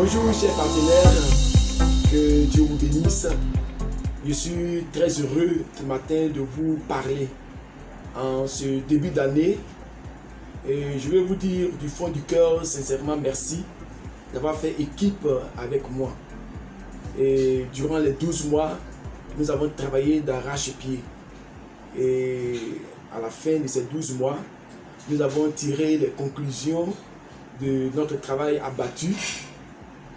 Bonjour chers partenaires, que Dieu vous bénisse. Je suis très heureux ce matin de vous parler en ce début d'année. Et je vais vous dire du fond du cœur, sincèrement merci d'avoir fait équipe avec moi. Et durant les 12 mois, nous avons travaillé d'arrache-pied. Et à la fin de ces 12 mois, nous avons tiré les conclusions de notre travail abattu.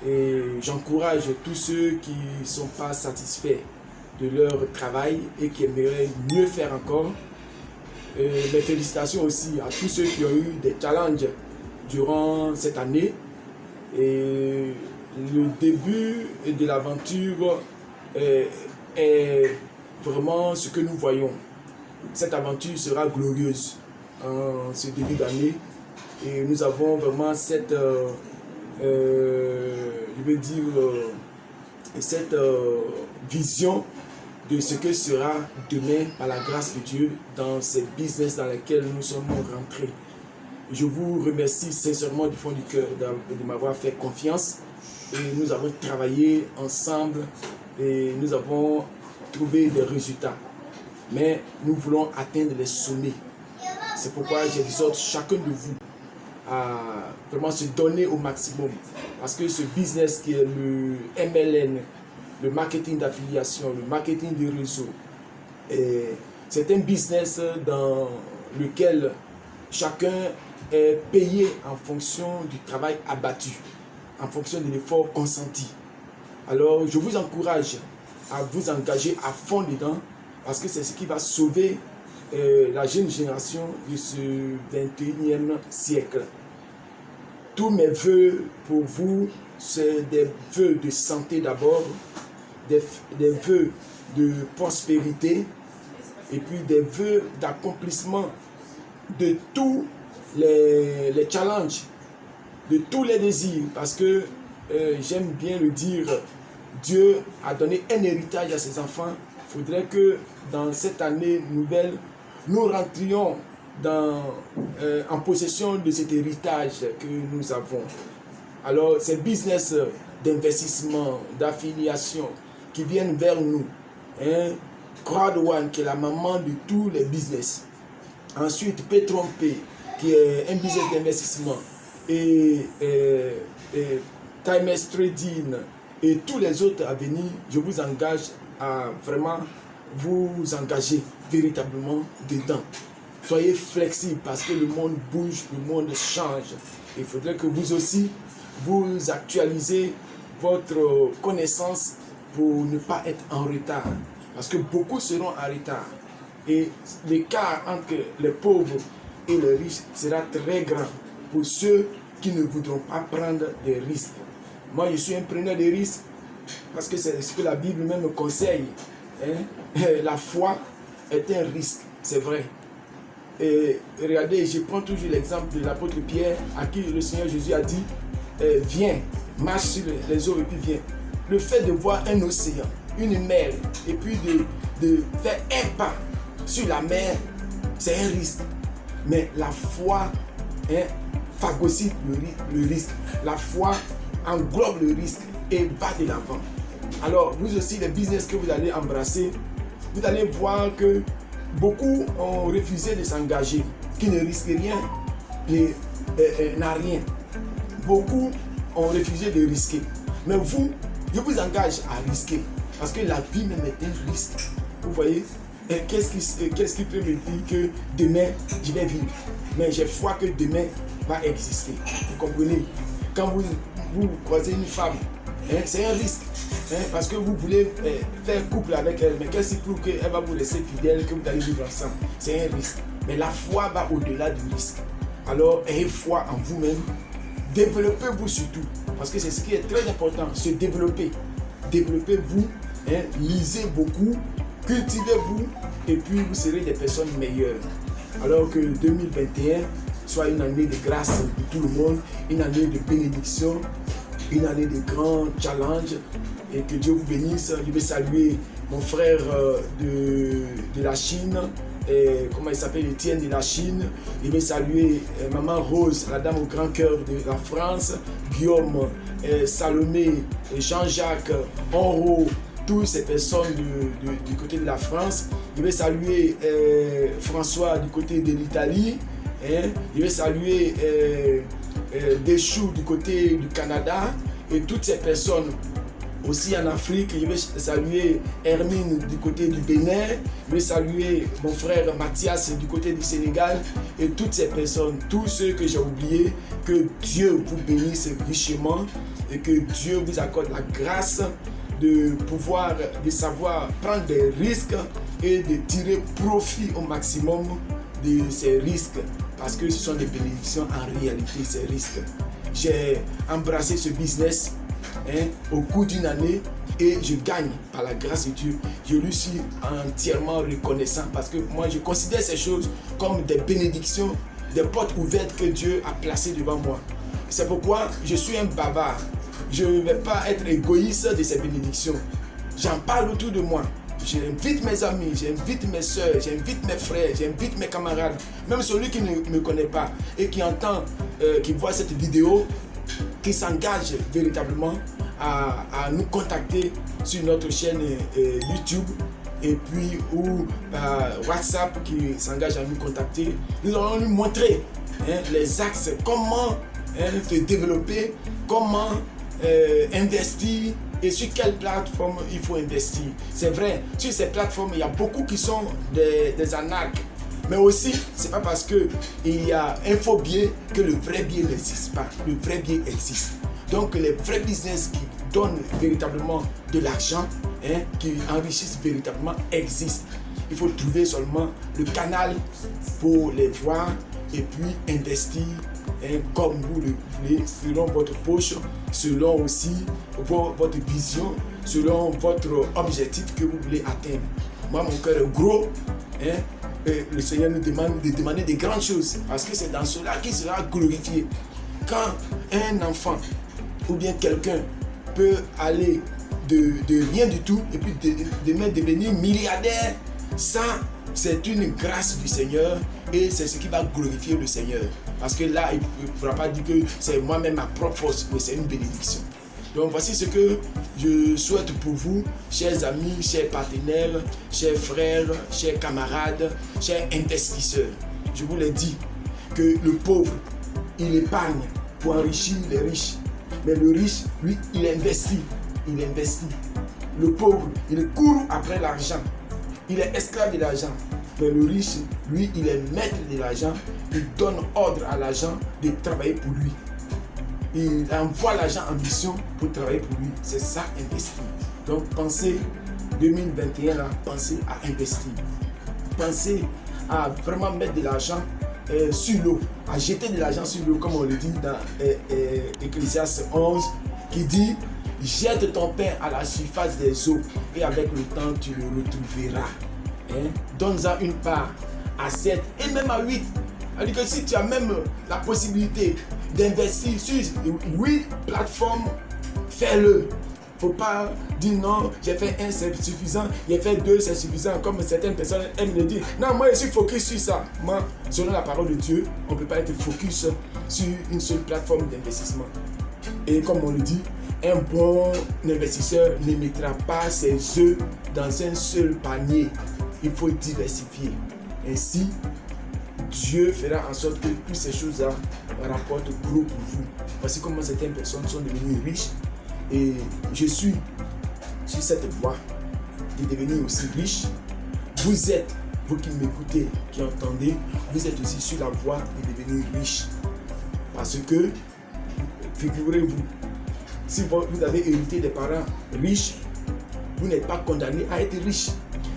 Et j'encourage tous ceux qui ne sont pas satisfaits de leur travail et qui aimeraient mieux faire encore. Mes félicitations aussi à tous ceux qui ont eu des challenges durant cette année. Et le début de l'aventure est vraiment ce que nous voyons. Cette aventure sera glorieuse en ce début d'année. Et nous avons vraiment cette vision de ce que sera demain par la grâce de Dieu dans ces business dans lesquels nous sommes rentrés. Je vous remercie sincèrement du fond du cœur de m'avoir fait confiance et nous avons travaillé ensemble et nous avons trouvé des résultats. Mais nous voulons atteindre les sommets. C'est pourquoi j'exhorte chacun de vous à vraiment se donner au maximum. Parce que ce business qui est le MLN, le marketing d'affiliation, le marketing de réseau, c'est un business dans lequel chacun est payé en fonction du travail abattu, en fonction de l'effort consenti. Alors je vous encourage à vous engager à fond dedans parce que c'est ce qui va sauver la jeune génération de ce 21e siècle. Tous mes vœux pour vous, c'est des vœux de santé d'abord, des vœux de prospérité et puis des vœux d'accomplissement de tous les challenges, de tous les désirs. Parce que j'aime bien le dire, Dieu a donné un héritage à ses enfants. Il faudrait que dans cette année nouvelle, nous rentrions en possession de cet héritage que nous avons. Alors, ces business d'investissement, d'affiliation qui viennent vers nous, Crowd1 qui est la maman de tous les business, ensuite P-Trompé qui est un business d'investissement, et Times Trading et tous les autres à venir, je vous engage à vraiment vous engager véritablement dedans. Soyez flexibles parce que le monde bouge, le monde change. Il faudrait que vous aussi, vous actualisez votre connaissance pour ne pas être en retard. Parce que beaucoup seront en retard. Et l'écart entre les pauvres et les riches sera très grand pour ceux qui ne voudront pas prendre des risques. Moi, je suis un preneur de risques parce que c'est ce que la Bible même me conseille. La foi est un risque, c'est vrai. Et regardez, je prends toujours l'exemple de l'apôtre Pierre à qui le Seigneur Jésus a dit viens, marche sur les eaux et puis viens. Le fait de voir un océan, une mer et puis de faire un pas sur la mer, c'est un risque. Mais la foi phagocyte le risque. La foi englobe le risque et va de l'avant. Alors vous aussi, les business que vous allez embrasser, vous allez voir que beaucoup ont refusé de s'engager, qui ne risquent rien, n'a rien. Beaucoup ont refusé de risquer. Mais vous, je vous engage à risquer. Parce que la vie même est un risque. Vous voyez, qu'est-ce qui peut me dire que demain, je vais vivre? Mais j'ai foi que demain va exister. Vous comprenez? Quand vous croisez une femme, c'est un risque. Parce que vous voulez faire couple avec elle, mais qu'est-ce qui prouve qu'elle va vous laisser fidèle, que vous allez vivre ensemble? C'est un risque. Mais la foi va au-delà du risque. Alors, ayez foi en vous-même. Développez-vous surtout. Parce que c'est ce qui est très important, se développer. Développez-vous, lisez beaucoup, cultivez-vous, et puis vous serez des personnes meilleures. Alors que 2021 soit une année de grâce pour tout le monde, une année de bénédiction, une année de grands challenges. Et que Dieu vous bénisse. Je vais saluer mon frère de la Chine, comment il s'appelle, Étienne de la Chine. Il veut saluer Maman Rose, la dame au grand cœur de la France. Guillaume, Salomé, Jean-Jacques, Henro, toutes ces personnes du côté de la France. Il veut saluer François du côté de l'Italie. Il veut saluer Deschou du côté du Canada. Et toutes ces personnes aussi en Afrique. Je vais saluer Hermine du côté du Bénin. Je vais saluer mon frère Mathias du côté du Sénégal. Et toutes ces personnes, tous ceux que j'ai oubliés, que Dieu vous bénisse richement et que Dieu vous accorde la grâce de pouvoir, de savoir prendre des risques et de tirer profit au maximum de ces risques. Parce que ce sont des bénédictions en réalité, ces risques. J'ai embrassé ce business au cours d'une année et je gagne par la grâce de Dieu. Je lui suis entièrement reconnaissant parce que moi je considère ces choses comme des bénédictions, des portes ouvertes que Dieu a placées devant moi. C'est pourquoi je suis un bavard. Je ne vais pas être égoïste de ces bénédictions. J'en parle autour de moi. J'invite mes amis, j'invite mes soeurs, j'invite mes frères, j'invite mes camarades, même celui qui ne me connaît pas et qui entend, qui voit cette vidéo, qui s'engage véritablement à nous contacter sur notre chaîne YouTube et puis ou WhatsApp qui s'engage à nous contacter. Nous allons lui montrer les axes, comment se développer, comment investir et sur quelle plateforme il faut investir. C'est vrai, sur ces plateformes, il y a beaucoup qui sont des arnaques. Mais aussi, c'est pas parce qu'il y a un faux biais que le vrai biais n'existe pas. Le vrai biais existe. Donc les vrais business qui donnent véritablement de l'argent, qui enrichissent véritablement, existent. Il faut trouver seulement le canal pour les voir et puis investir comme vous le voulez, selon votre poche, selon aussi votre vision, selon votre objectif que vous voulez atteindre. Moi, mon cœur est gros. Le Seigneur nous demande de demander des grandes choses parce que c'est dans cela qu'il sera glorifié. Quand un enfant ou bien quelqu'un peut aller de rien du tout et puis de devenir milliardaire, ça c'est une grâce du Seigneur et c'est ce qui va glorifier le Seigneur. Parce que là, il ne pourra pas dire que c'est moi-même ma propre force, mais c'est une bénédiction. Donc voici ce que je souhaite pour vous, chers amis, chers partenaires, chers frères, chers camarades, chers investisseurs. Je vous l'ai dit que le pauvre, il épargne pour enrichir les riches. Mais le riche, lui, il investit. Il investit. Le pauvre, il court après l'argent. Il est esclave de l'argent. Mais le riche, lui, il est maître de l'argent. Il donne ordre à l'argent de travailler pour lui. Il envoie l'argent en mission pour travailler pour lui. C'est ça, investir. Donc, pensez, 2021, là, pensez à investir. Pensez à vraiment mettre de l'argent sur l'eau, à jeter de l'argent sur l'eau, comme on le dit dans Ecclésiaste 11, qui dit « Jette ton pain à la surface des eaux et avec le temps, tu le retrouveras. » Donne-en une part à 7 et même à 8. C'est-à-dire que si tu as même la possibilité d'investir sur 8 plateformes, fais-le. Il ne faut pas dire non, j'ai fait 1, c'est suffisant, j'ai fait 2, c'est suffisant, comme certaines personnes aiment le dire. Non, moi je suis focus sur ça. Moi, selon la parole de Dieu, on ne peut pas être focus sur une seule plateforme d'investissement. Et comme on le dit, un bon investisseur ne mettra pas ses œufs dans un seul panier. Il faut diversifier. Ainsi, Dieu fera en sorte que toutes ces choses-là rapportent gros pour vous. Voici comment certaines personnes sont devenues riches. Et je suis sur cette voie de devenir aussi riche. Vous êtes, vous qui m'écoutez, qui entendez, vous êtes aussi sur la voie de devenir riche. Parce que, figurez-vous, si vous avez hérité des parents riches, vous n'êtes pas condamné à être riche.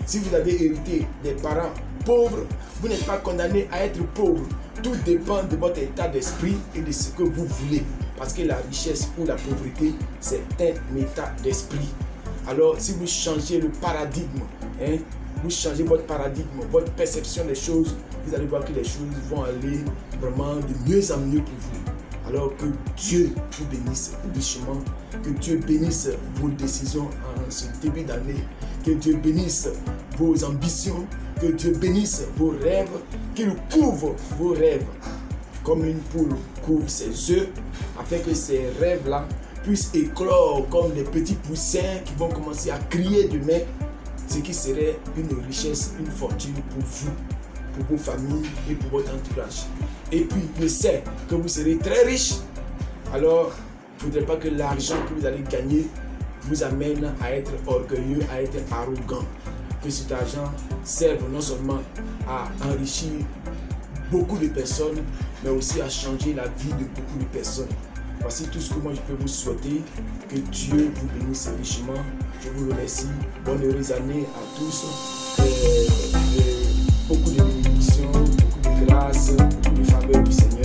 Si vous avez hérité des parents pauvres, vous n'êtes pas condamné à être pauvre. Tout dépend de votre état d'esprit et de ce que vous voulez. Parce que la richesse ou la pauvreté, c'est un état d'esprit. Alors, si vous changez le paradigme, vous changez votre paradigme, votre perception des choses, vous allez voir que les choses vont aller vraiment de mieux en mieux pour vous. Alors que Dieu vous bénisse richement, que Dieu bénisse vos décisions en ce début d'année, que Dieu bénisse vos ambitions, que Dieu bénisse vos rêves, qu'il couvre vos rêves comme une poule couvre ses œufs, afin que ces rêves-là puissent éclore comme des petits poussins qui vont commencer à crier demain, ce qui serait une richesse, une fortune pour vous, pour vos familles et pour votre entourage. Et puis, je sais que vous serez très riche, alors il ne faudrait pas que l'argent que vous allez gagner vous amène à être orgueilleux, à être arrogant. Que cet argent serve non seulement à enrichir beaucoup de personnes, mais aussi à changer la vie de beaucoup de personnes. Voici tout ce que moi je peux vous souhaiter. Que Dieu vous bénisse richement. Je vous remercie. Bonne heureuse année à tous. Beaucoup de bénédictions, beaucoup de grâce, beaucoup de faveurs du Seigneur.